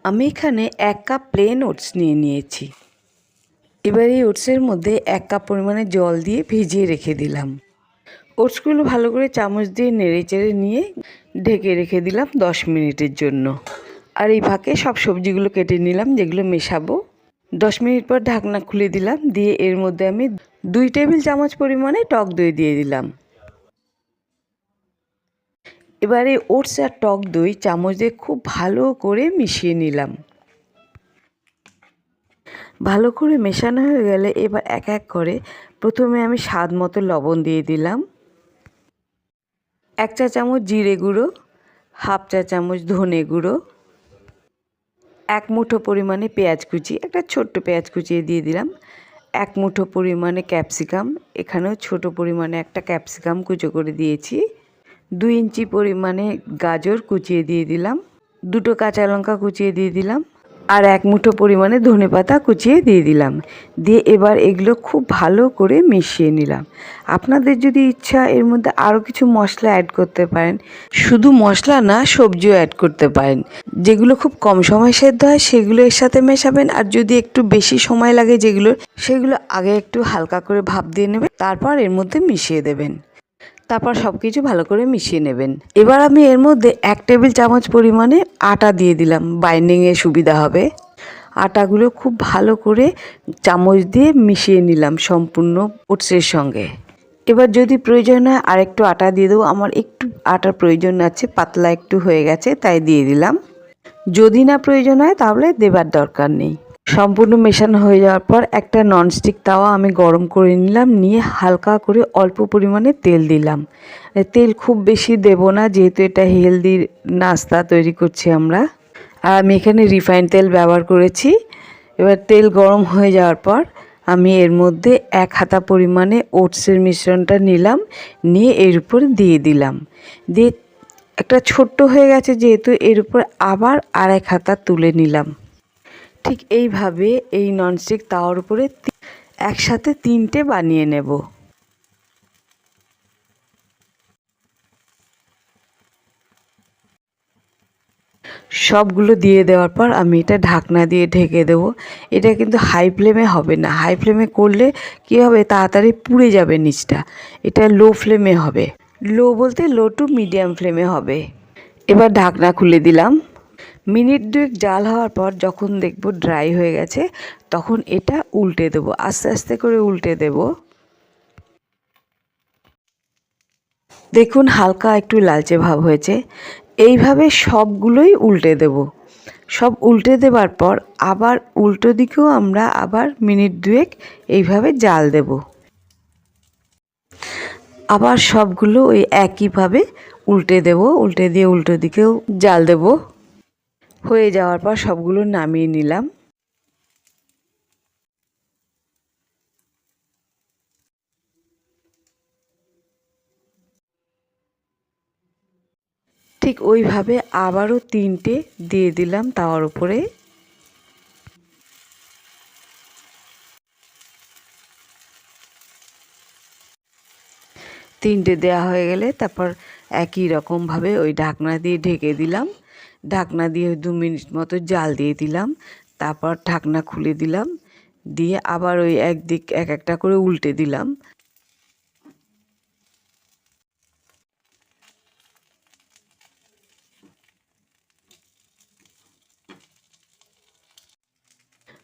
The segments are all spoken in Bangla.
আমি এখানে 1 কাপ প্লেন ওটস নিয়েছি। এবার এই ওটসের মধ্যে 1 কাপ পরিমাণে জল দিয়ে ভিজিয়ে রেখে দিলাম। ওটসগুলো ভালো করে চামচ দিয়ে নেড়েচেড়ে নিয়ে ঢেকে রেখে দিলাম 10 মিনিটের জন্য। আর এই ফাঁকে সব সবজিগুলো কেটে নিলাম যেগুলো মেশাবো। 10 মিনিট পর ঢাকনা খুলে দিলাম, দিয়ে এর মধ্যে আমি 2 টেবিল চামচ পরিমাণে টক দই দিয়ে দিলাম। এবারে ওটস আর টক দই চামচ দিয়ে খুব ভালো করে মিশিয়ে নিলাম। ভালো করে মেশানো হয়ে গেলে এবার এক এক করে প্রথমে আমি স্বাদ মতো লবণ দিয়ে দিলাম, 1 চা চামচ জিরে গুঁড়ো, 1/2 চা চামচ ধনে গুঁড়ো, 1 মুঠো পরিমাণে পেঁয়াজ কুচি, একটা ছোট্ট পেঁয়াজ কুচিয়ে দিয়ে দিলাম, 1 মুঠো পরিমাণে ক্যাপসিকাম, এখানেও ছোট পরিমাণে একটা ক্যাপসিকাম কুচো করে দিয়েছি, 2 ইঞ্চি পরিমাণে গাজর কুচিয়ে দিয়ে দিলাম, 2টো কাঁচা লঙ্কা কুচিয়ে দিয়ে দিলাম, আর 1 মুঠো পরিমাণে ধনেপাতা কুচিয়ে দিয়ে দিলাম। দিয়ে এবার এগুলো খুব ভালো করে মিশিয়ে নিলাম। আপনাদের যদি ইচ্ছা এর মধ্যে আরও কিছু মশলা অ্যাড করতে পারেন, শুধু মশলা না সবজিও অ্যাড করতে পারেন। যেগুলো খুব কম সময় সেদ্ধ হয় সেগুলো এর সাথে মেশাবেন, আর যদি একটু বেশি সময় লাগে সেগুলো আগে একটু হালকা করে ভাপ দিয়ে নেবেন, তারপর এর মধ্যে মিশিয়ে দেবেন। তারপর সব কিছু ভালো করে মিশিয়ে নেবেন। এবার আমি এর মধ্যে 1 টেবিল চামচ পরিমাণে আটা দিয়ে দিলাম, বাইন্ডিংয়ে সুবিধা হবে। আটাগুলো খুব ভালো করে চামচ দিয়ে মিশিয়ে নিলাম সম্পূর্ণ ওটসের সঙ্গে। এবার যদি প্রয়োজন হয় আরেকটু আটা দিয়ে দেবো, আমার একটু আটার প্রয়োজন আছে, পাতলা একটু হয়ে গেছে তাই দিয়ে দিলাম। যদি না প্রয়োজন হয় তাহলে দেবার দরকার নেই। সম্পূর্ণ মেশানো হয়ে যাওয়ার পর একটা ননস্টিক তাওয়া আমি গরম করে নিলাম, নিয়ে হালকা করে অল্প পরিমাণে তেল দিলাম। তেল খুব বেশি দেব না, যেহেতু এটা হেলদি নাস্তা তৈরি করছি আমরা। আর আমি এখানে রিফাইন্ড তেল ব্যবহার করেছি। এবার তেল গরম হয়ে যাওয়ার পর আমি এর মধ্যে 1 হাতা পরিমাণে ওটসের মিশ্রণটা নিলাম, নিয়ে এর উপর দিয়ে দিলাম। দিয়ে একটা ছোট্ট হয়ে গেছে যেহেতু, এর উপর আবার 1/2 হাতা তুলে নিলাম। ঠিক এইভাবে এই ননস্টিক তাওয়ার উপরে একসাথে 3টে বানিয়ে নেব। সবগুলো দিয়ে দেওয়ার পর আমি এটা ঢাকনা দিয়ে ঢেকে দেব। এটা কিন্তু হাই ফ্লেমে হবে না, হাই ফ্লেমে করলে কী হবে, তাড়াতাড়ি পুড়ে যাবে নিচটা। এটা লো ফ্লেমে হবে, লো বলতে লো টু মিডিয়াম ফ্লেমে হবে। এবার ঢাকনা খুলে দিলাম। মিনিট 2 জাল হওয়ার পর যখন দেখব ড্রাই হয়ে গেছে, তখন এটা উল্টে দেবো, আস্তে আস্তে করে উল্টে দেব। দেখুন হালকা একটু লালচে ভাব হয়েছে। এইভাবে সবগুলোই উল্টে দেব। সব উল্টে দেবার পর আবার উল্টো দিকেও আমরা আবার মিনিট 2 এইভাবে জাল দেব। আবার সবগুলো ওই একইভাবে উল্টে দেব, উল্টে দিয়ে উল্টো দিকেও জাল দেব। হয়ে যাওয়ার পর সবগুলো নামিয়ে নিলাম। ঠিক ওইভাবে আবারও 3টে দিয়ে দিলাম তাওয়ার উপরে। তিনটে দেওয়া হয়ে গেলে তারপর একই রকমভাবে ওই ঢাকনা দিয়ে ঢেকে দিলাম। ঢাকনা দিয়ে 2 মিনিট মতো জাল দিয়ে দিলাম। তারপর ঢাকনা খুলে দিলাম, দিয়ে আবার ওই একদিক এক একটা করে উল্টে দিলাম।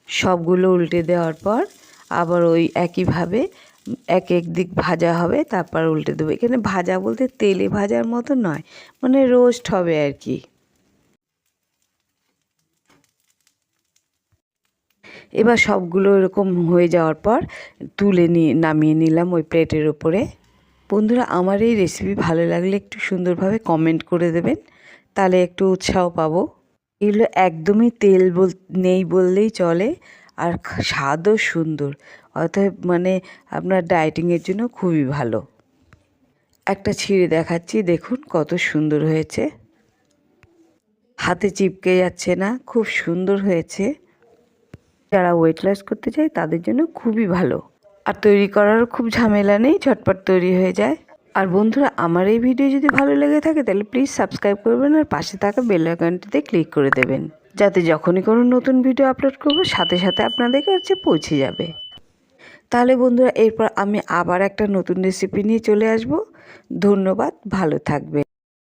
সবগুলো উল্টে দেওয়ার পর আবার ওই একইভাবে এক এক দিক ভাজা হবে, তারপর উল্টে দেবো। এখানে ভাজা বলতে তেলে ভাজার মতো নয়, মানে রোস্ট হবে আর কি। এবার সবগুলো এরকম হয়ে যাওয়ার পর নামিয়ে নিলাম ওই প্লেটের ওপরে। বন্ধুরা, আমার এই রেসিপি ভালো লাগলে একটু সুন্দরভাবে কমেন্ট করে দেবেন, তাহলে একটু উৎসাহ পাবো। এগুলো একদমই তেল নেই বললেই চলে, আর স্বাদও সুন্দর, অতএব মানে আপনার ডায়েটিংয়ের জন্য খুবই ভালো। একটা ছিঁড়ে দেখাচ্ছি, দেখুন কত সুন্দর হয়েছে, হাতে চিপকে যাচ্ছে না, খুব সুন্দর হয়েছে। যারা ওয়েট লস করতে চায় তাদের জন্য খুবই ভালো, আর তৈরি করারও খুব ঝামেলা নেই, ঝটপট তৈরি হয়ে যায়। আর বন্ধুরা, আমার এই ভিডিও যদি ভালো লেগে থাকে তাহলে প্লিজ সাবস্ক্রাইব করবেন, আর পাশে থাকা বেল আইকনটিতে ক্লিক করে দেবেন। যাতে যখনই কোনো নতুন ভিডিও আপলোড করব সাথে সাথে আপনাদের কাছে পৌঁছে যাবে। তাহলে বন্ধুরা এরপর আমি আবার একটা নতুন রেসিপি নিয়ে চলে আসব। ধন্যবাদ, ভালো থাকবে।